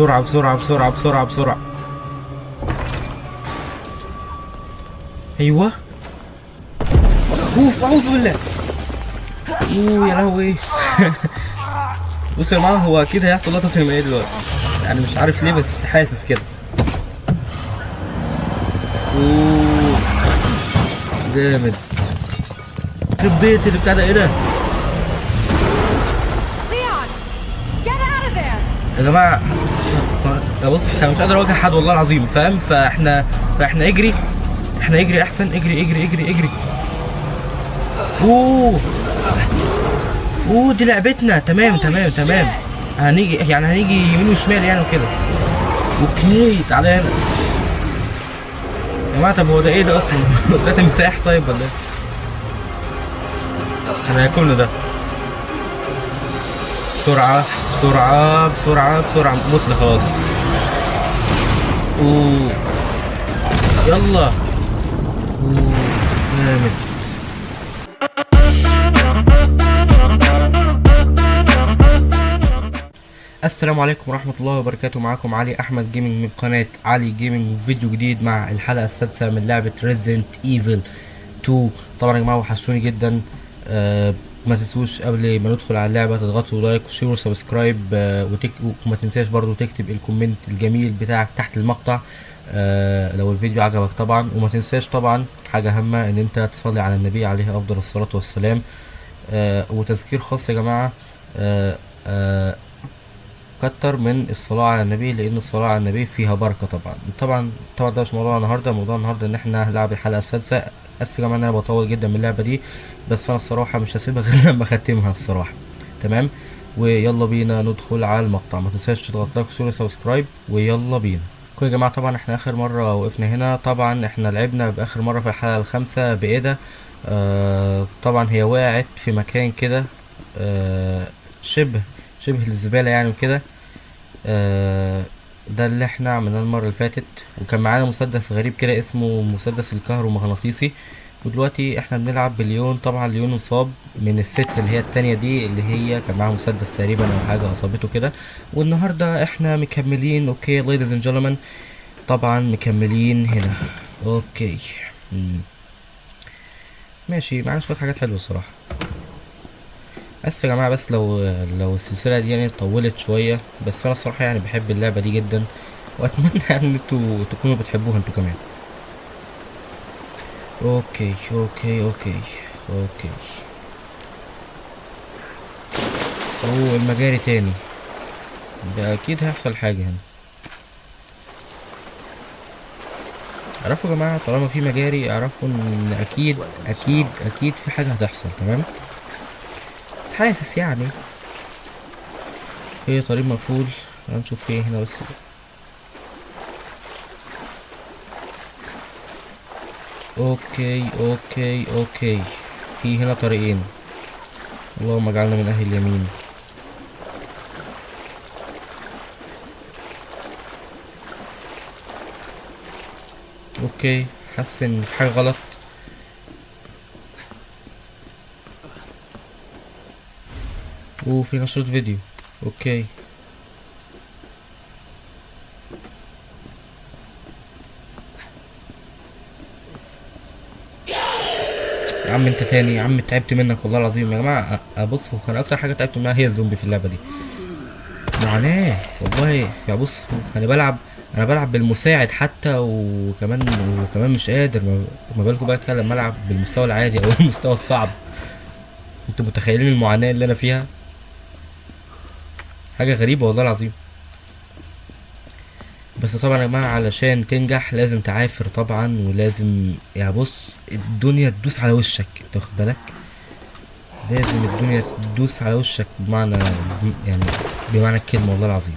بسرعة بسرعة بسرعة بسرعة بسرعة. ايوه. اوف اعوذ بالله. اوه يا لهوي. بص يا جماعة، هو اكيد هيحصل لقطة سينمائية دلوقتي، يعني مش عارف ليه بس حاسس كده. اوه جامد. يخرب بيت اللي بتاع ده، ايه ده يا جماعة؟ بص احنا مش قادر اواجه حد والله العظيم، فاهم؟ فاحنا اجري، احنا اجري احسن، اجري اجري اجري اجري. اوه اوه دي لعبتنا. تمام تمام تمام. هنيجي يعني هنيجي يمين وشمال يعني وكده. اوكي تعالى هنا يا جماعة. طب هو ده ايه ده اصلا؟ ده تمساح طيب ولا ايه؟ انا هياكلنا ده. بسرعة بسرعة بسرعة بسرعة، متنا خلاص. اوه يلا. اوه جامد. السلام عليكم ورحمة الله وبركاته. معاكم علي أحمد جيمنج من قناة علي جيمنج، فيديو جديد مع الحلقة السادسة من لعبة Resident Evil 2. طبعا يا جماعة وحشتوني جدا. ما تنسوش قبل ما ندخل على اللعبة تضغطوا لايك وشير وسبسكرايب، وما تنساش برضو تكتب الكومنت الجميل بتاعك تحت المقطع لو الفيديو عجبك طبعا. وما تنساش طبعا حاجة هامة ان انت تصلي على النبي عليه افضل الصلاة والسلام. وتذكير خاص يا جماعة، آه آه كتر من الصلاة على النبي، لأن الصلاة على النبي فيها بركة. طبعا ده مش موضوع النهاردة. موضوع النهاردة إن احنا هنلعب الحلقة السادسة. آسف يا جماعة إن أنا بطول جدا من اللعبة دي، بس أنا الصراحة مش هسيبها غير لما أختمها الصراحة. تمام. ويلا بينا ندخل على المقطع. ما تنساش تضغط لايك وشير سبسكرايب ويلا بينا. كل يا جماعة طبعا احنا آخر مرة وقفنا هنا. طبعا احنا لعبنا بآخر مرة في الحلقة الخامسة بإيدا. طبعا هي وقعت في مكان كده، آه شبه الزبالة يعني وكده. ده اللي احنا عملناه المرة اللي فاتت، وكان معانا مسدس غريب كده اسمه مسدس الكهرومغناطيسي. ودلوقتي احنا بنلعب بليون. طبعا ليون مصاب من الست اللي هي التانية دي، اللي هي كان معاها مسدس تقريبا او حاجة اصابته كده. والنهاردة احنا مكملين. اوكي ladies and gentlemen، طبعا مكملين هنا. اوكي. مم. ماشي معانا شوية حاجات حلوة الصراحة. اسف يا جماعه، بس لو السلسله دي يعني طولت شويه، بس انا الصراحه يعني بحب اللعبه دي جدا، واتمنى يعني ان انتوا تكونوا بتحبوها انتوا كمان. اوكي اوكي اوكي اوكي. اوه المجاري تاني، ده اكيد هيحصل حاجه هنا. اعرفوا يا جماعه، طالما في مجاري اعرفوا ان اكيد في حاجه هتحصل. تمام. بس حاسس يعني في طريق مقفول. هنشوف فيه هنا بس. اوكي اوكي اوكي. في هنا طريقين، اللهم اجعلنا من اهل اليمين. اوكي. حاسس ان في حاجه غلط. وفي نشرة فيديو. اوكي. يا عم انت تاني يا عم، تعبت منك والله العظيم يا جماعه. بص، هو كان اكتر حاجه تعبت منها هي الزومبي في اللعبه دي. معاناه والله. يا بص، انا بلعب بالمساعد حتى، وكمان مش قادر. ما بالكم بقى كده لما العب بالمستوى العادي او المستوى الصعب. انتوا متخيلين المعاناه اللي انا فيها؟ حاجه غريبه والله العظيم. بس طبعا يا جماعه علشان تنجح لازم تعافر طبعا، ولازم يعني بص الدنيا تدوس على وشك، انت واخد بالك؟ لازم الدنيا تدوس على وشك يعني بمعنى الكلمة والله العظيم.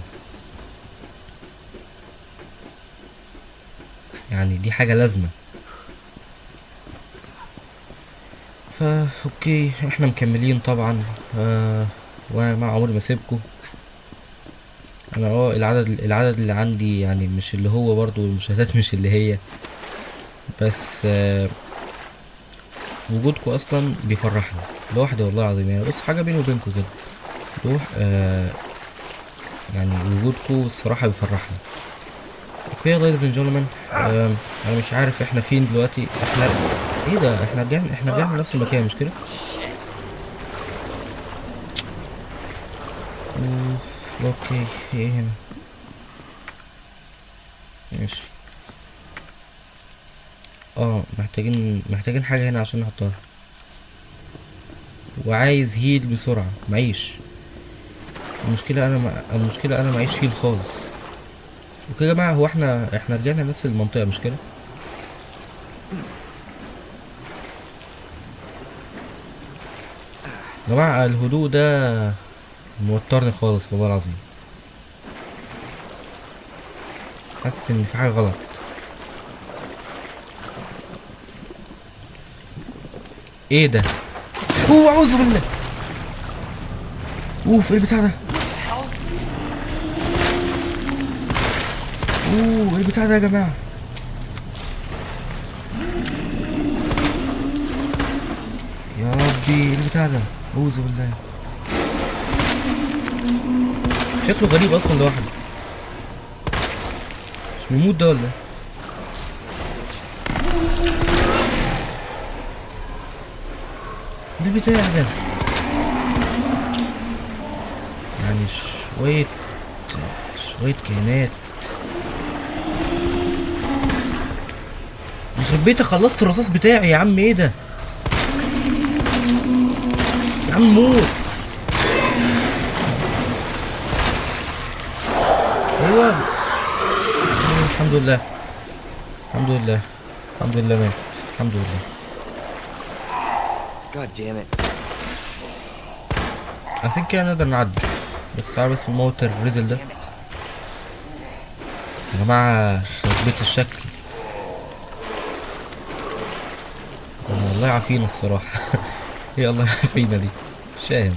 يعني دي حاجة لازمة. اوكي احنا مكملين طبعا. وانا مع عمري ما سيبكم. انا العدد اللي عندي يعني مش اللي هو، برضو المشاهدات مش اللي هي، بس وجودكم اصلا بيفرحني لوحدي والله العظيم. يعني بص حاجة بيني وبينكم كده، روح يعني وجودكم الصراحة بيفرحني. اوكي ladies and gentlemen، انا مش عارف احنا فين دلوقتي. احنا ايه ده؟ احنا رجعنا لنفس المكان مش كده؟ اوكي، في ايه هنا؟ ماشي. محتاجين حاجة هنا عشان نحطها. وعايز هيل بسرعة، معيش. المشكلة انا معيش هيل خالص. اوكي يا جماعة، هو احنا رجعنا لنفس المنطقة مش كده؟ يا جماعة الهدوء ده موترني خالص والله العظيم. حاسس ان في حاجة غلط. ايه ده؟ اوه اعوذ بالله. اوف، ايه البتاع ده؟ اوه، ايه البتاع ده يا جماعة؟ يا ربي، ايه البتاع ده؟ اعوذ بالله. شكله غريب اصلا لوحده. مش بيموت ده ولا إيه؟ ايه البتاع ده؟ يعني شوية شوية كائنات. يخرب بيتك، خلصت الرصاص بتاعي يا عم. ايه ده يا عم؟ موت. ايوه. الحمد لله، الحمد لله، الحمد لله مات. الحمد لله. God damn it. عشان كده نقدر نعدي. بس تعالى بس نموت الريزل ده. Damn it. يا جماعة يخرب بيت الشكل. الله يعافينا الصراحة. ايه الله يعافينا دي؟ مش فاهم.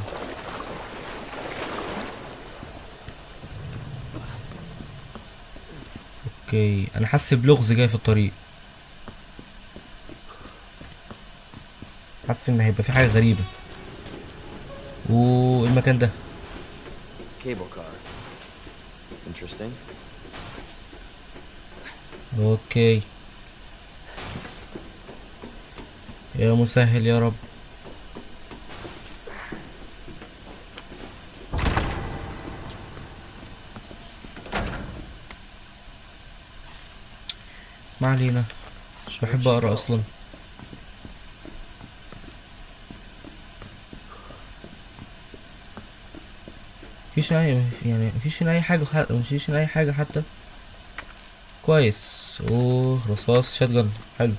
اوكي، انا حاسس بلغز جاي في الطريق. حاسس ان هيبقى في حاجة غريبة. والمكان ده. Cable car. Interesting. اوكي، يا مسهل يا رب. ما علينا، مش Where'd بحب she اقرا go? اصلا. مفيش اي، يعني مفيش هنا اي حاجة مفيش هنا اي حاجة حتى. كويس. اوه، رصاص شotgun. حلو.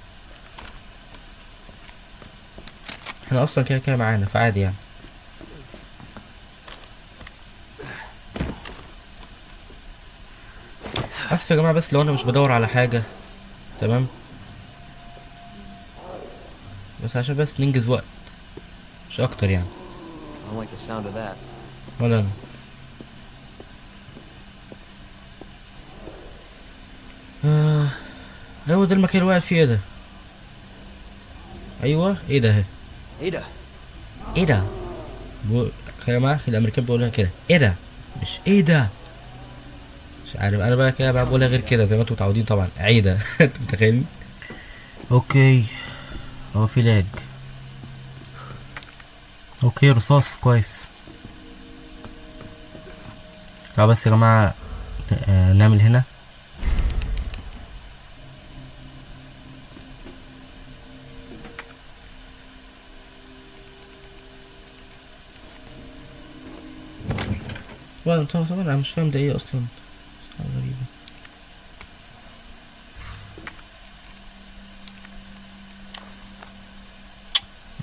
احنا اصلا كده كده معانا فعادي يعني. اسف يا جماعة، بس لو انا مش بدور على حاجة. تمام. بس عشان بس ننجز وقت، مش اكتر يعني. I don't like the sound of that. ولا انا. آه. هو ده المكان اللي واقف فيه. ايه ده؟ ايوه، ايه ده؟ Ada. ايه ده؟ بو... يا جماعة الامريكان بيقولها كده، ايه ده؟ مش ايه ده. مش عارف، انا بقى كده بقى بقولها غير كده زي ما انتوا متعودين طبعا. عيدة. انتوا متخيلين؟ اوكي، هو في لاج. اوكي، رصاص كويس. تعالوا بس يا جماعة نعمل هنا. طبعا انا مش فاهم ده ايه اصلا. حاجة غريبة.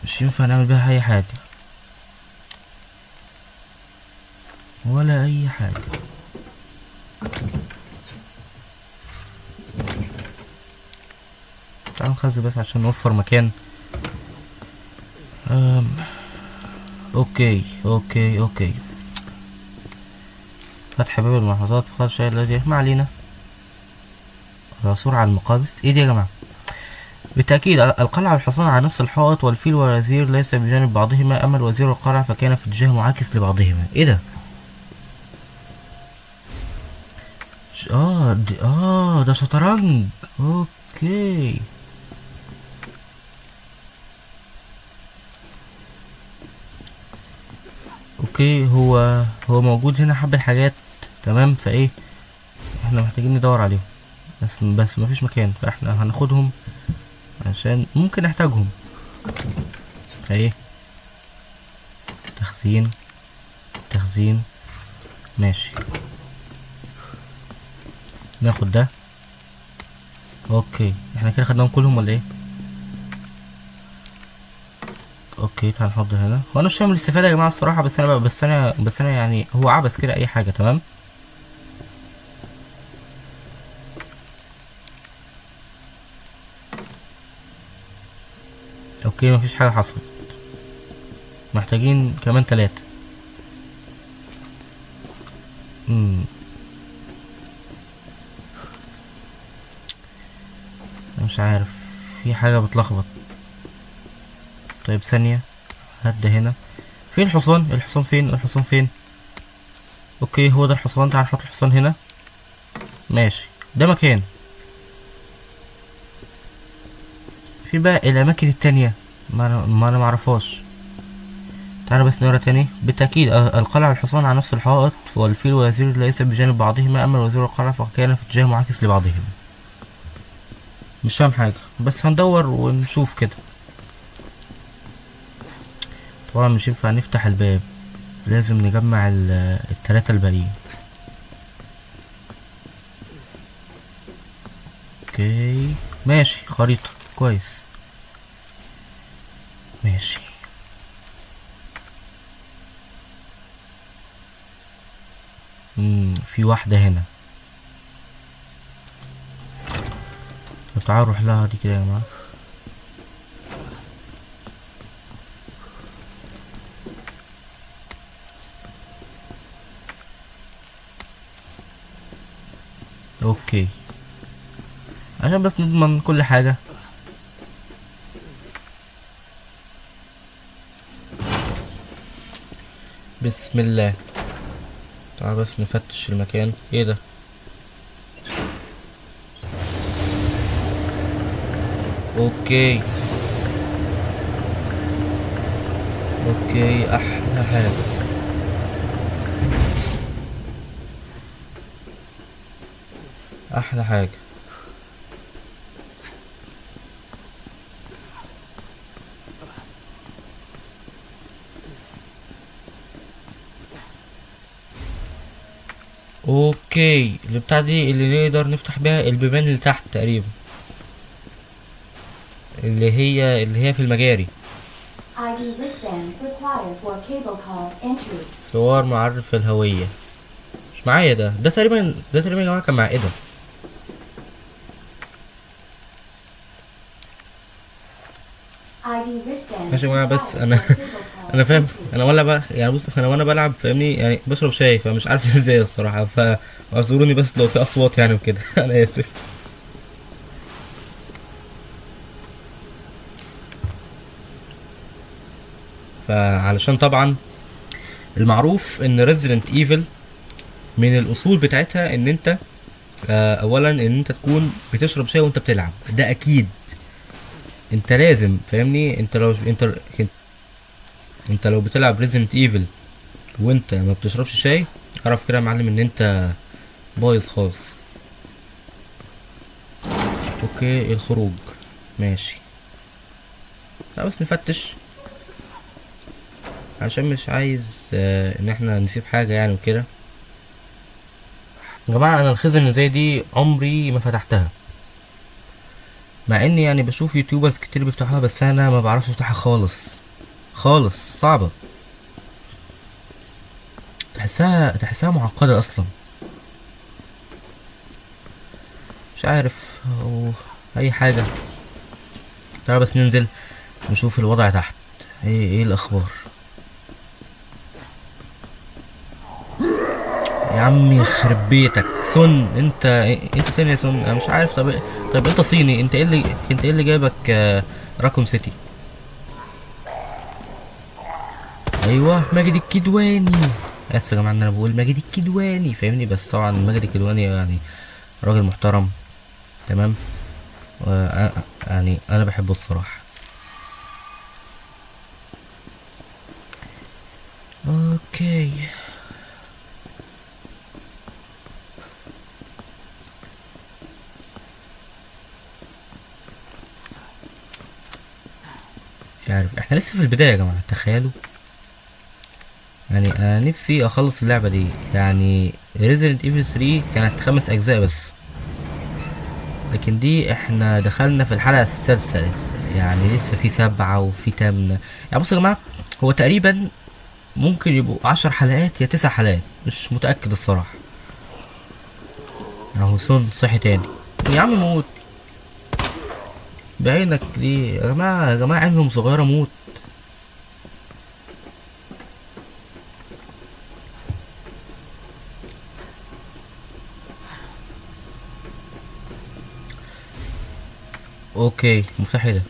مش ينفع نعمل بيها اي حاجة ولا اي حاجة. تعالوا نخزن بس عشان نوفر مكان. أم. اوكي. فتح باب المحفظات فقط الشيء الذي ما علينا. العثور على المقابس. ايه دي يا جماعة؟ بالتأكيد القلعة والحصان على نفس الحائط، والفيل والوزير ليس بجانب بعضهما، أما الوزير والقلعة فكان في اتجاه معاكس لبعضهما. ايه ده؟ ده شطرنج. اوكي. اوكي، هو موجود هنا حبة حاجات. تمام، فايه احنا محتاجين ندور عليهم، بس مفيش مكان، فاحنا هناخدهم عشان ممكن نحتاجهم. ايه، تخزين، تخزين، ماشي. ناخد ده. اوكي، احنا كده خدناهم كلهم ولا ايه؟ اوكي، تعال نحط هنا. هو انا مش فاهم الاستفاده يا جماعه الصراحه، بس انا يعني هو عبس كده اي حاجه. تمام. اوكي، مفيش حاجه حصلت. محتاجين كمان 3. أنا مش عارف، في حاجه بتلخبط. طيب ثانيه، هات ده هنا. فين الحصان؟ الحصان فين؟ الحصان فين؟ اوكي، هو ده الحصان. تعال نحط الحصان هنا. ماشي، ده مكان. في بقى الاماكن التانية ما انا معرفهاش. تعالى بس نقرا تاني. بالتأكيد القلعة والحصان على نفس الحائط، والفيل والوزير ليس بجانب بعضهما، أما الوزير والقلعة فكان في اتجاه معاكس لبعضهما. مش فاهم حاجة، بس هندور ونشوف كده. طبعا مش ينفع نفتح الباب، لازم نجمع ال3 الباقيين. اوكي، ماشي. خريطة، كويس. ماشي. في واحدة هنا. طب تعالوا نروح لها دي كده يا جماعة. اوكي، عشان بس نضمن كل حاجة. بسم الله. تعال بس نفتش المكان. ايه ده؟ اوكي، اوكي، احلى حاجة. احلى حاجة. اوكي، اللي بتاع دي اللي نقدر نفتح بيها البيبان اللي تحت تقريبا، اللي هي في المجاري. ID wristband required for cable car entry. صور معرف الهوية. مش معايا ده تقريبا يا جماعة كان مع ايه ده؟ ID wristband ماشي يا جماعة، بس required انا for cable car انا فاهم. entry. انا ولا بقى يعني، بص، انا وانا بلعب فاهمني يعني بشرب شاي، فمش عارف ازاي الصراحة، فاعذروني بس لو في اصوات يعني وكده. انا اسف. فعلشان طبعا المعروف ان ريزيدنت ايفل من الاصول بتاعتها ان انت اولا ان انت تكون بتشرب شاي وانت بتلعب، ده اكيد. انت لازم فاهمني، انت لو بتلعب ريزيدنت ايفل وانت ما بتشربش شاي، اعرف كده يا معلم ان انت بايظ خالص. اوكي، الخروج. ماشي. لا بس نفتش عشان مش عايز ان احنا نسيب حاجة يعني وكده. يا جماعة، انا الخزن اللي زي دي عمري ما فتحتها، مع اني يعني بشوف يوتيوبرز كتير بيفتحوها، بس انا ما بعرفش افتحها خالص. خالص صعبة. تحسها معقدة اصلا. مش عارف او اي حاجة. تعالى بس ننزل نشوف الوضع تحت. ايه الاخبار يا عم؟ يخرب بيتك سون. انت تاني يا سون. انا مش عارف. طب انت صيني. انت ايه اللي جايبك راكون سيتي؟ ايوه، ماجد الكدواني. اسف يا جماعه ان انا بقول ماجد الكدواني فاهمني، بس طبعا ماجد الكدواني يعني راجل محترم. تمام. يعني انا بحبه الصراحه. اوكي. مش عارف، احنا لسه في البدايه يا جماعه، تخيلوا. يعني انا نفسي اخلص اللعبه دي. يعني Resident Evil 3 كانت 5 اجزاء بس، لكن دي احنا دخلنا في الحلقه السادسه لسه، يعني لسه في 7 وفي 8. يعني بصوا يا جماعه، هو تقريبا ممكن يبقوا 10 حلقات يا 9 حلقات، مش متاكد الصراحه. اهو سون صحي تاني. يا عم موت بعينك ليه يا جماعه، يا جماعه عينهم صغيره موت. اوكي مفتاح ايه ده؟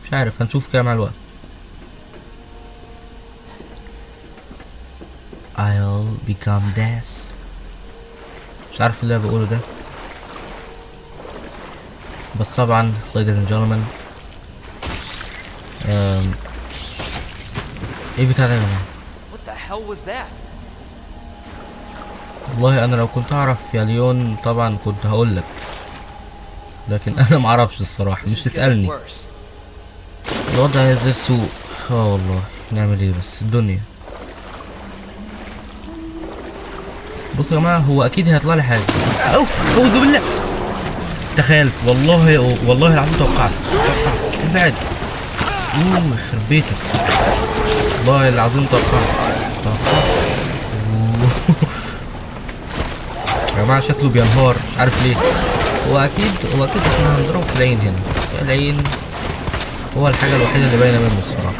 مش عارف، هنشوف كده مع الوقت. I'll become death. مش عارف اللي أنا بقوله ده، بس طبعا ladies and gentlemen. أم، ايه بتاع ده يا جماعة؟ What the hell was that? والله انا لو كنت اعرف يا ليون طبعا كنت هقولك، لكن انا معرفش الصراحة، This مش is getting تسألني. worse. الوضع هيزيد سوء. والله نعمل ايه بس الدنيا. بصوا يا جماعة، هو اكيد هيطلع لي حاجة. اعوذ بالله. تخيلت والله، والله العظيم توقعت. ابعد. يخرب بيتك. والله العظيم توقعت. يا جماعة شكله بينهار، مش عارف ليه. هو اكيد احنا هنضربه في العين هنا. العين هو الحاجة الوحيدة اللي باينة منه الصراحة.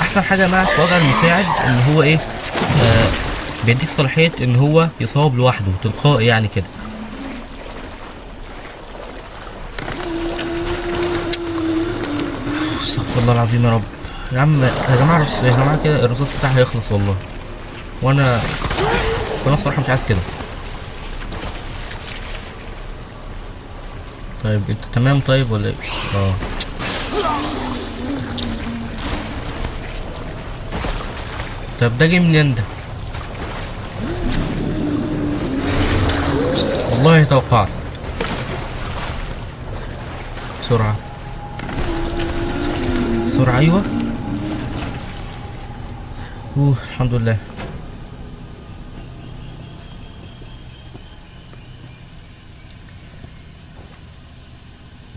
احسن حاجة معك في وضع المساعد ان هو ايه، بيديك صلاحية ان هو يصاب لوحده تلقائي يعني كده. استغفر الله العظيم يا رب. يا عم يا جماعة، يا جماعة كده الرصاص بتاعي هيخلص والله، وانا الصراحة مش عايز كده. طيب انت تمام طيب ولا ايه؟ طب ده جه منين ده؟ والله توقعت. بسرعة بسرعة، ايوه. الحمد لله.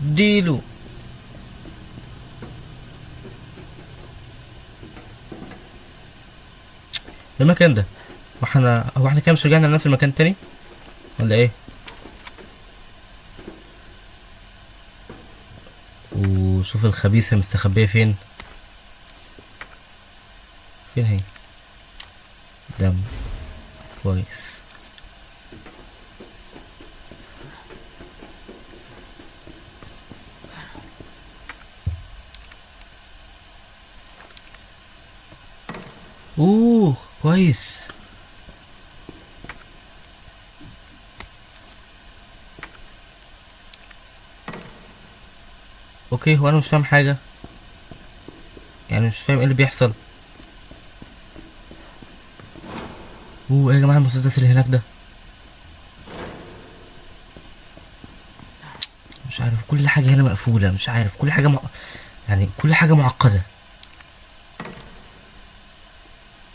ديلو. المكان ده، هو احنا كده مش رجعنا لنفس المكان تاني ولا ايه؟ وشوف الخبيثة مستخبية فين. فين هي؟ دم. كويس. كويس. اوكي، هو انا مش فاهم حاجة، يعني مش فاهم ايه اللي بيحصل. ايه يا جماعة المسدس اللي هناك ده؟ مش عارف، كل حاجة هنا مقفولة، مش عارف كل حاجة يعني كل حاجة معقدة.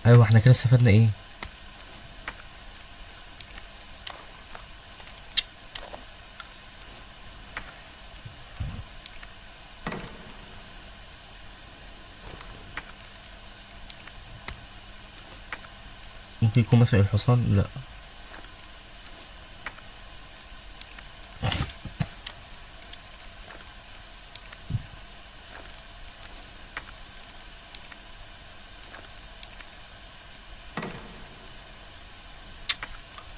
ايوه، احنا كده استفدنا ايه؟ ممكن يكون مسائل الحصان، لا.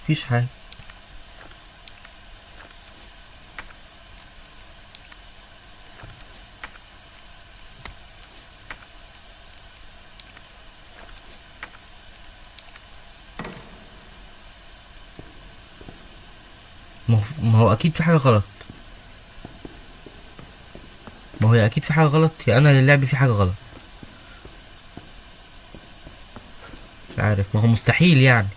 مفيش حاجة. ما هو اكيد في حاجه غلط. ما هو يا اكيد في حاجه غلط يا انا اللي لعبي في حاجه غلط. مش عارف، ما هو مستحيل يعني.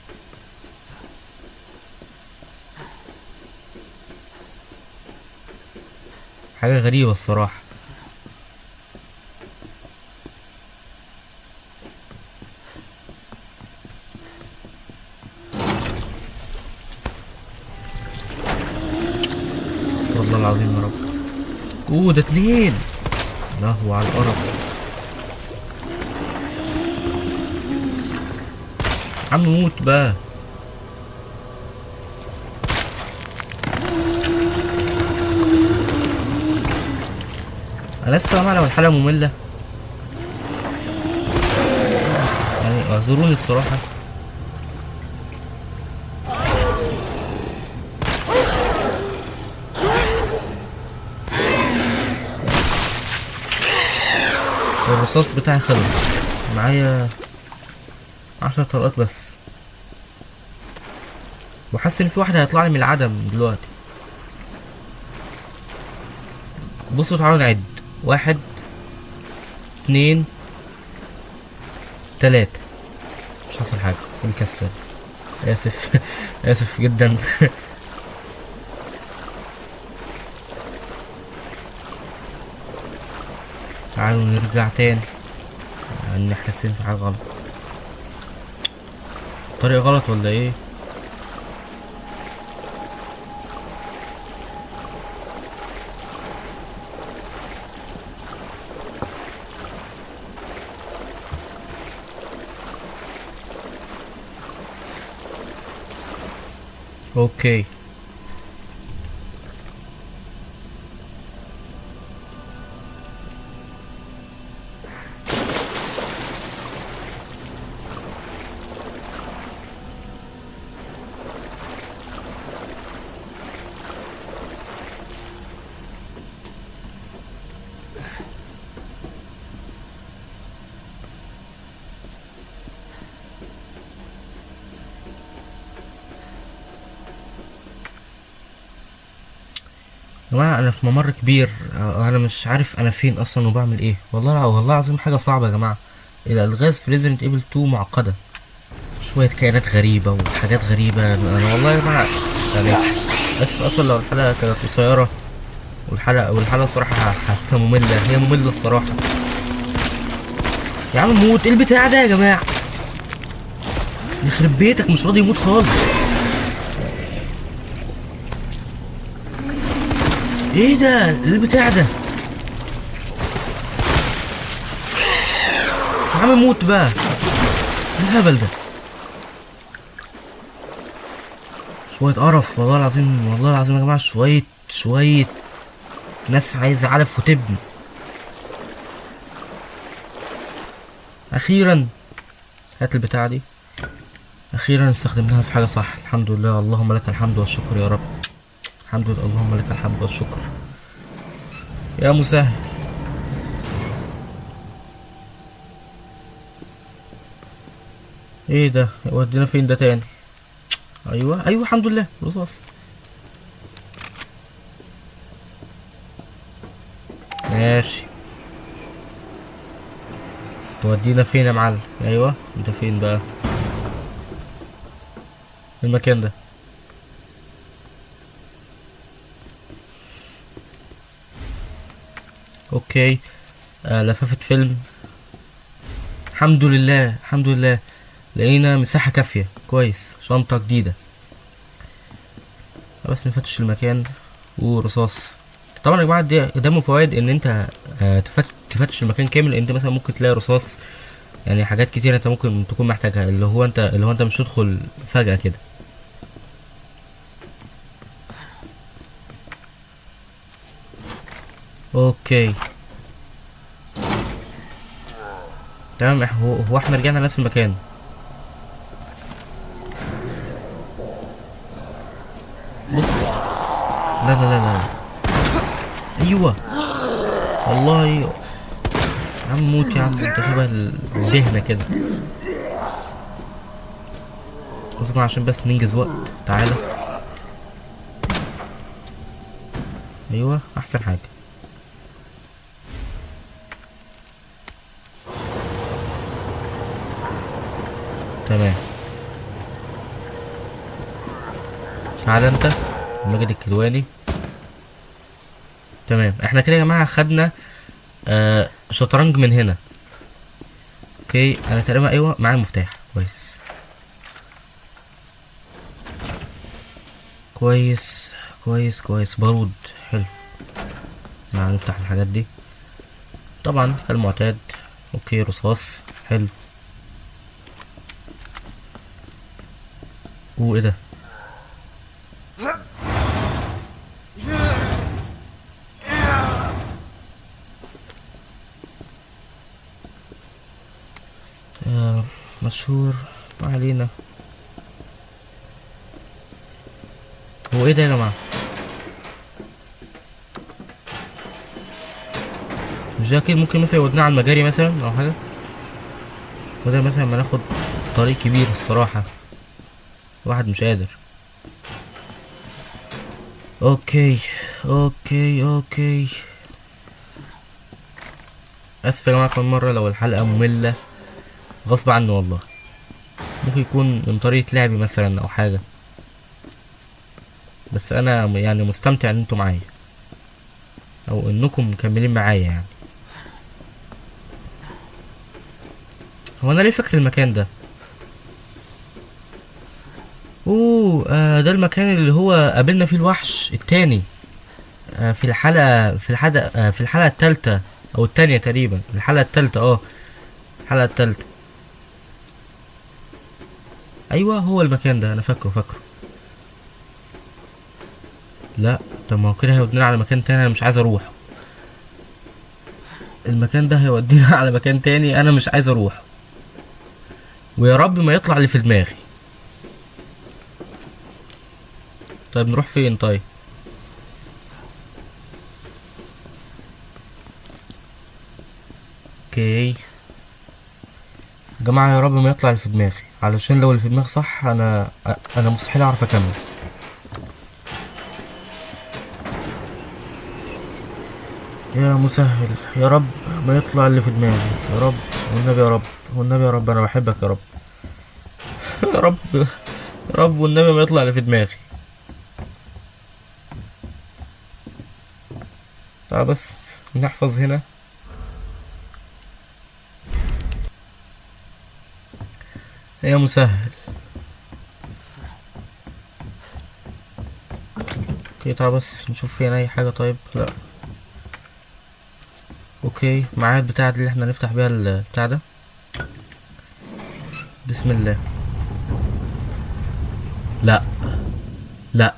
حاجه غريبه الصراحه. استغفر الله العظيم يا رب. اوه ده اتنين. لهو على القرف. عم موت بقى. انا اسف يا جماعه لو الحلقه ممله، يعني اعذروني الصراحه. الرصاص بتاعي خلص، معايا 10 طلقات بس، وحاسس ان في واحد هيطلع لي من العدم دلوقتي. بصوا تعالوا نعد. 1 2 3. مش حصل حاجة. إيه الكسل ده؟ آسف. آسف جدا. تعالوا نرجع تاني، لأن حاسين في حاجة غلط. طريق غلط ولا ايه؟ اوكي. يا جماعة انا في ممر كبير، انا مش عارف انا فين اصلا وبعمل ايه. والله العظيم حاجة صعبة يا جماعة. الالغاز في ريزنت ايفل 2 معقدة. شوية كائنات غريبة وحاجات غريبة. انا والله يا جماعة يعني اسف اصلا لو الحلقة كانت قصيرة، والحلقة الصراحة حاسسها مملة. هي مملة الصراحة. يا عم موت. ايه البتاع ده يا جماعة؟ يخرب بيتك مش راضي يموت خالص. ايه ده؟ إيه البتاع ده؟ يا عم موت بقى. ايه الهبل ده؟ شوية قرف والله العظيم. والله العظيم يا جماعة شوية ناس عايزة علف وتبني. اخيرا هات البتاعة دي. اخيرا استخدمناها في حاجة صح. الحمد لله، اللهم لك الحمد والشكر يا رب. الحمد لله، اللهم لك الحمد والشكر يا مسهل. ايه ده؟ ودينا فين ده تاني؟ ايوه الحمد لله. رصاص. ماشي. تودينا فين يا معلم؟ ايوه انت فين بقى؟ المكان ده. اوكي. لفافة فيلم. الحمد لله الحمد لله. لقينا مساحة كافية. كويس. شنطة جديدة. بس نفتش المكان. ورصاص. طبعا يا جماعة ده من فوائد ان انت تفتش المكان كامل. انت مثلا ممكن تلاقي رصاص، يعني حاجات كتير انت ممكن تكون محتاجها، اللي هو انت مش تدخل فجأة كده. اوكي تمام. هو احنا رجعنا نفس المكان. بص. لا لا لا لا. ايوه والله. يا عم موت يا عم. انت شبه الدهنة كده. اصلا عشان بس ننجز وقت. تعالى. ايوه احسن حاجة. تمام. تعال انت ماجد الكدواني. تمام، احنا كده يا جماعة خدنا شطرنج من هنا. اوكي انا تقريبا ايوه معايا المفتاح. كويس كويس كويس كويس. بارود حلو. يعني نفتح الحاجات دي طبعا كالمعتاد. اوكي رصاص حلو. وايه ده؟ مشهور. ما علينا. هو ايه ده يا جماعة؟ مش ده اكيد ممكن مثلا يودينا على المجاري مثلا او حاجة؟ وده مثلا ما ناخد طريق كبير الصراحة. واحد مش قادر. اوكي اوكي اوكي. اسف يا جماعة كمان مرة لو الحلقة مملة، غصب عني والله. ممكن يكون من طريقة لعبي مثلا او حاجة، بس انا يعني مستمتع ان انتوا معايا او انكم مكملين معايا يعني. هو انا ليه فاكر المكان ده؟ اوه ده المكان اللي هو قابلنا فيه الوحش التاني. في الحلقة التالتة او التانية تقريبا. الحلقة التالتة الحلقة التالتة. ايوه هو المكان ده انا فاكره. لا طب ما هو كده هيودينا على مكان تاني انا مش عايز اروح. المكان ده هيودينا على مكان تاني انا مش عايز اروح. ويا رب ما يطلع اللي في دماغي. طيب نروح فين طيب؟ اوكي يا جماعة، يا رب ما يطلع اللي في دماغي، علشان لو اللي في دماغي صح انا مستحيل اعرف اكمل. يا مسهل يا رب ما يطلع اللي في دماغي يا رب. والنبي يا رب، والنبي يا رب انا بحبك يا رب. يا رب يا رب والنبي ما يطلع اللي في دماغي. تعال بس نحفظ هنا. يا مسهل. اوكي تعال بس نشوف فينا اي حاجة. طيب لا. اوكي معايا البتاعة دي اللي احنا نفتح بيها البتاع ده. بسم الله. لا لا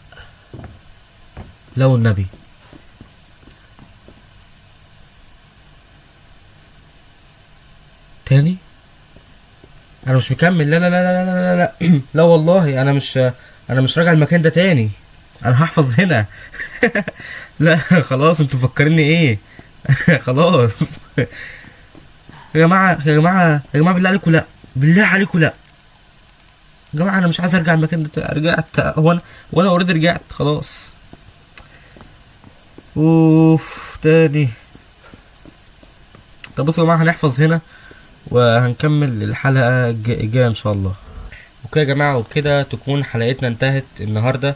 لا والنبي. تاني. انا مش مكمل. لا لا لا لا لا لا لا. لا والله انا مش راجع المكان ده تاني. انا هحفظ هنا. لا خلاص انتوا مفكريني ايه؟ خلاص. يا جماعه يا جماعه يا جماعه بالله عليكم لا. بالله عليكم لا. يا جماعه انا مش عايز ارجع المكان ده. رجعت. وانا اوريدي رجعت خلاص. اوف تاني. طب بصوا يا جماعه هنحفظ هنا وهنكمل الحلقه الجايه ان شاء الله. اوكي يا جماعه وكده تكون حلقتنا انتهت النهارده.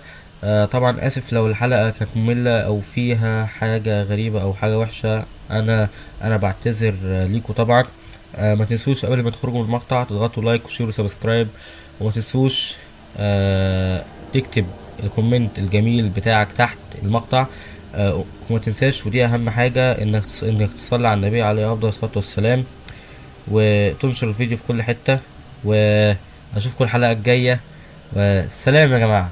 طبعا اسف لو الحلقه كانت ممله او فيها حاجه غريبه او حاجه وحشه. انا بعتذر ليكم طبعا. ما تنسوش قبل ما تخرجوا من المقطع تضغطوا لايك وشير وسبسكرايب. وما تنسوش تكتب الكومنت الجميل بتاعك تحت المقطع. وما تنساش ودي اهم حاجه انك تصلي على النبي عليه افضل الصلاه والسلام، وتنشر الفيديو في كل حته. واشوفكم الحلقه الجايه، والسلام يا جماعه.